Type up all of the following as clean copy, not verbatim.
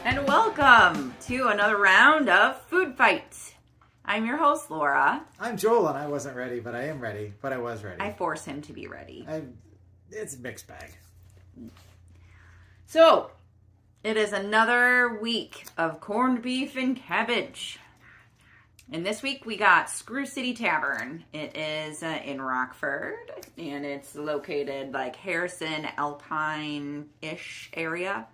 and welcome to another round of Food Fight. I'm your host, Laura. I'm Joel, and I wasn't ready, but I am ready. But I was ready. I force him to be ready. It's a mixed bag. So, it is another week of corned beef and cabbage. And this week we got Screw City Tavern. It is in Rockford, and it's located like Harrison, Alpine-ish area.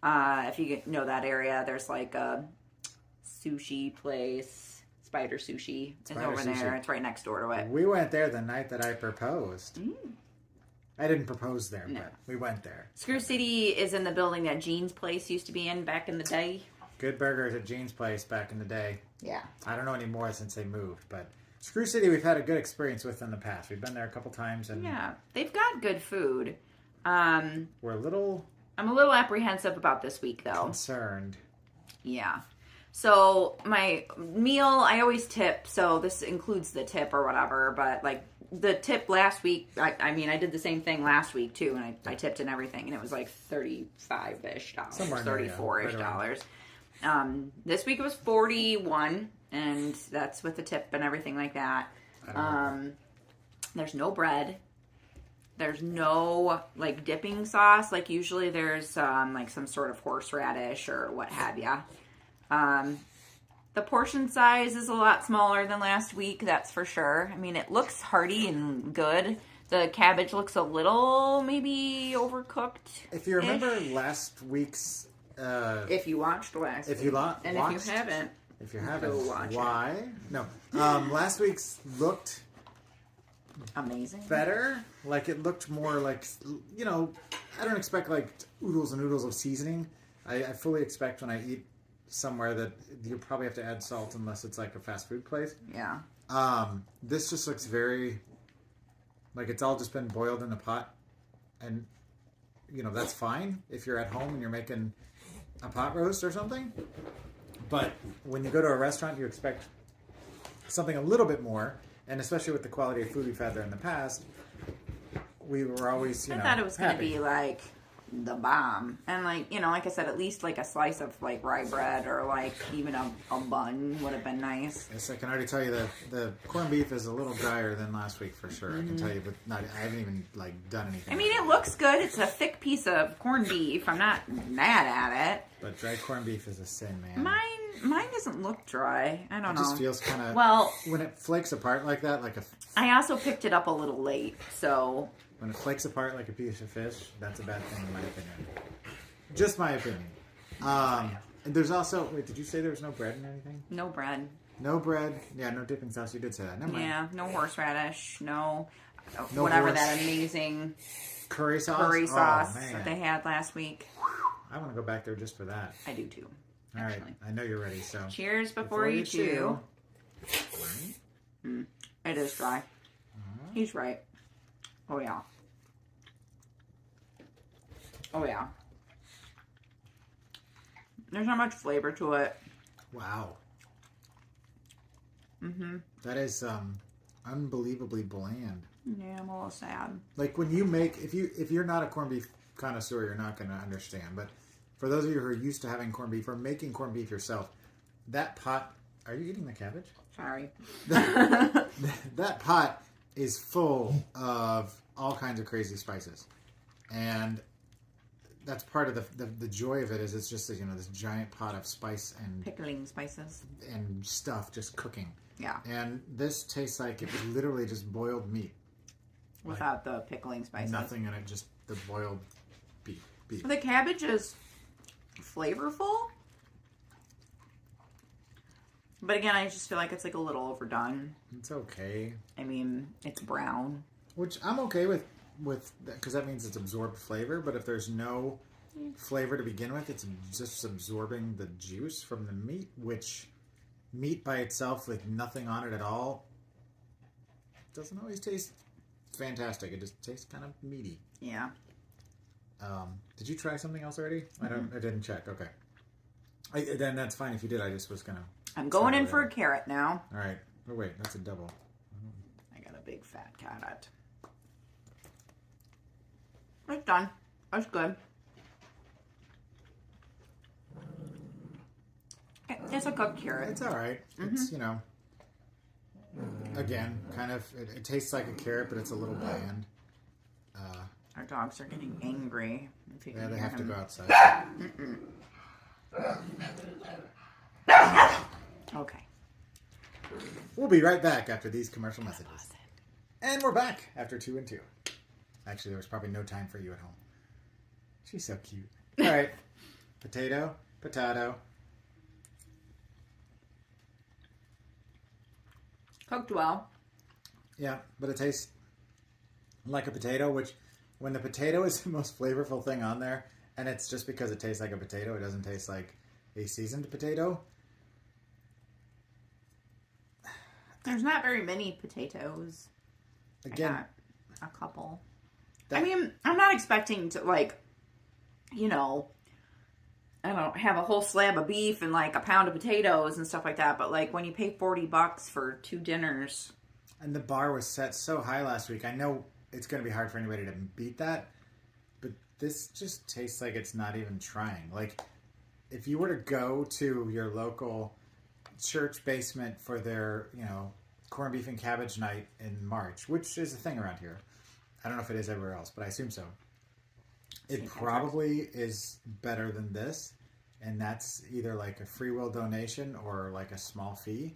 If you know that area, there's like a sushi place, Spider Sushi is over there. It's right next door to it. We went there the night that I proposed. I didn't propose there, No. but we went there. Screw City is in the building that Jean's place used to be in back in the day. Good burgers at Jean's place back in the day. Yeah. I don't know anymore since they moved, but Screw City we've had a good experience with in the past. We've been there a couple times, and yeah, they've got good food. I'm a little apprehensive about this week, though. concerned. Yeah. So my meal, I always tip, so this includes the tip or whatever, but like the tip last week, I did the same thing last week too, and I tipped and everything, and it was like $35-ish, $34-ish dollars. This week it was 41, and that's with the tip and everything like that. There's no bread. There's no like dipping sauce. Like usually there's like some sort of horseradish or what have ya. The portion size is a lot smaller than last week, that's for sure. I mean, it looks hearty and good. The cabbage looks a little maybe overcooked. If you remember last week's... if you watched last week. If you haven't, go watch why? it. No. Last week's looked... amazing. better. Like, it looked more like... You know, I don't expect, like, oodles and oodles of seasoning. I fully expect when I eat somewhere that you probably have to add salt unless it's like a fast food place. Yeah. This just looks very like it's all just been boiled in a pot, and you know that's fine if you're at home and you're making a pot roast or something. But when you go to a restaurant, you expect something a little bit more, and especially with the quality of food we've had there in the past, we were always I thought it was going to be like the bomb, and like like I said, at least like a slice of like rye bread or like even a bun would have been nice. Yes, I can already tell you the corned beef is a little drier than last week for sure. I can tell you, but I haven't even like done anything. I mean, it looks good. It's a thick piece of corned beef. I'm not mad at it. But dry corned beef is a sin, man. Mine doesn't look dry. I don't know. It just feels kind of when it flakes apart like that, I also picked it up a little late, so. When it flakes apart like a piece of fish, that's a bad thing in my opinion. Just my opinion. And there's also... Wait, did you say there was no bread in anything? No bread. No bread. Yeah, no dipping sauce. You did say that. Never mind. Yeah, no horseradish. No whatever that amazing curry sauce that they had last week. I want to go back there just for that. I do too. All right. I know you're ready, so... Cheers before you chew. It is dry. He's right. Oh, yeah. Oh, yeah. There's not much flavor to it. Wow. That is unbelievably bland. Yeah, I'm a little sad. Like when you make... If you're not a corned beef connoisseur, you're not going to understand. But for those of you who are used to having corned beef or making corned beef yourself, that pot... Are you eating the cabbage? Sorry. That pot is full of all kinds of crazy spices, and that's part of the joy of it. Is it's just this giant pot of spice and pickling spices and stuff just cooking. Yeah. And this tastes like it was literally just boiled meat without the pickling spices. Nothing in it, just the boiled beef. The cabbage is flavorful. But again, I just feel like it's like a little overdone. It's okay. I mean, it's brown. Which I'm okay with because that means it's absorbed flavor. But if there's no flavor to begin with, it's just absorbing the juice from the meat, which meat by itself with nothing on it at all doesn't always taste fantastic. It just tastes kind of meaty. Yeah. Did you try something else already? I didn't check. Okay. Then that's fine if you did. I just was gonna... I'm going in for a carrot now. All right. Oh, wait. That's a double. I got a big fat carrot. It's done. That's good. It's a cooked carrot. It's all right. It's, you know, again, kind of, it tastes like a carrot, but it's a little bland. Our dogs are getting angry. Yeah, they have to go outside. Okay. We'll be right back after these commercial messages. And we're back after 2 and 2. Actually, there was probably no time for you at home. She's so cute. All right. Potato. Cooked well. Yeah, but it tastes like a potato, which when the potato is the most flavorful thing on there, and it's just because it tastes like a potato, it doesn't taste like a seasoned potato. There's not very many potatoes. Again, I got a couple. I mean, I'm not expecting to, like, you know, I don't have a whole slab of beef and like a pound of potatoes and stuff like that. But like when you pay $40 for 2 dinners. And the bar was set so high last week. I know it's going to be hard for anybody to beat that. But this just tastes like it's not even trying. Like if you were to go to your local church basement for their, you know, corned beef and cabbage night in March, which is a thing around here. I don't know if it is everywhere else, but I assume so. It probably is better than this, and that's either like a free will donation or like a small fee.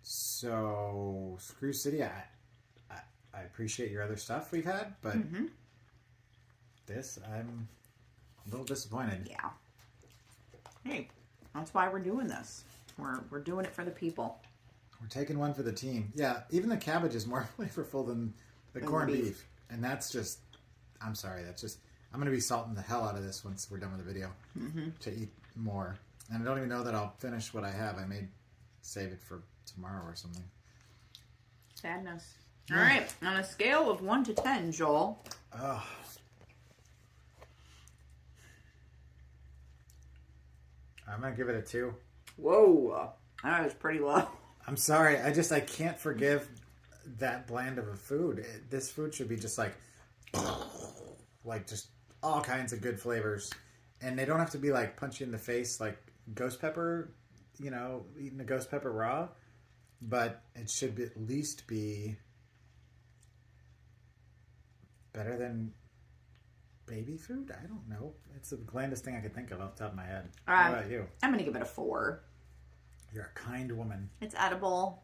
So, Screw City, I appreciate your other stuff we've had, but this, I'm a little disappointed. Yeah. Hey, that's why we're doing this. We're doing it for the people. We're taking one for the team. Yeah, even the cabbage is more flavorful than the corned beef. And that's just, I'm sorry, that's just, I'm going to be salting the hell out of this once we're done with the video to eat more. And I don't even know that I'll finish what I have. I may save it for tomorrow or something. Sadness. All right, on a scale of 1 to 10, Joel. Oh. I'm going to give it a 2. Whoa, that was pretty low. I'm sorry. I can't forgive that bland of a food. This food should be just like just all kinds of good flavors. And they don't have to be like punchy in the face like ghost pepper, you know, eating a ghost pepper raw. But it should be, at least be better than baby food? I don't know. It's the blandest thing I could think of off the top of my head. What about you? I'm going to give it a 4. You're a kind woman. It's edible.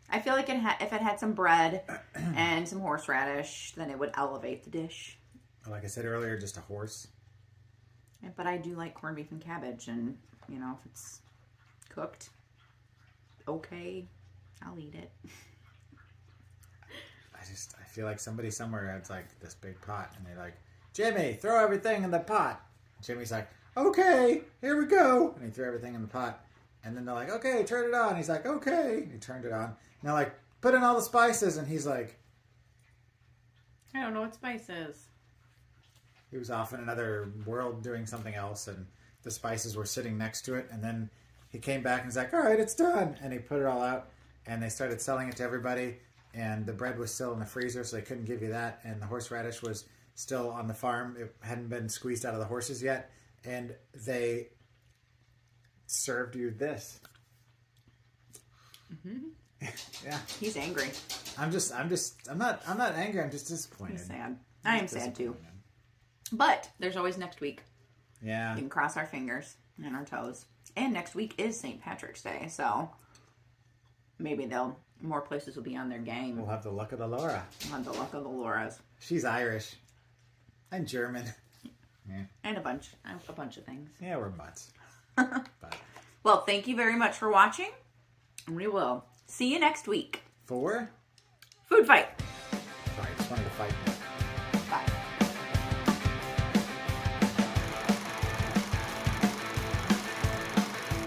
I feel like if it had some bread and some horseradish, then it would elevate the dish. Like I said earlier, just a horse. Yeah, but I do like corned beef and cabbage, and, you know, if it's cooked okay, I'll eat it. I feel like somebody somewhere has like this big pot, and they're like, Jimmy, throw everything in the pot. Jimmy's like, okay, here we go. And he threw everything in the pot. And then they're like, okay, turn it on. He's like, okay. And he turned it on. And they're like, put in all the spices. And he's like, I don't know what spice is. He was off in another world doing something else. And the spices were sitting next to it. And then he came back and he's like, all right, it's done. And he put it all out. And they started selling it to everybody. And the bread was still in the freezer, so they couldn't give you that. And the horseradish was still on the farm. It hadn't been squeezed out of the horses yet. And they served you this. Yeah. He's angry. I'm not angry. I'm just disappointed. He's sad. I am sad too. But there's always next week. Yeah. We can cross our fingers and our toes. And next week is St. Patrick's Day, so maybe more places will be on their game. We'll have the luck of the Laura. We'll have the luck of the Lauras. She's Irish. I'm German. Yeah. And a bunch of things. Yeah, we're mutts. But. Well, thank you very much for watching. We will see you next week. For? Food Fight. Sorry, I just wanted to fight.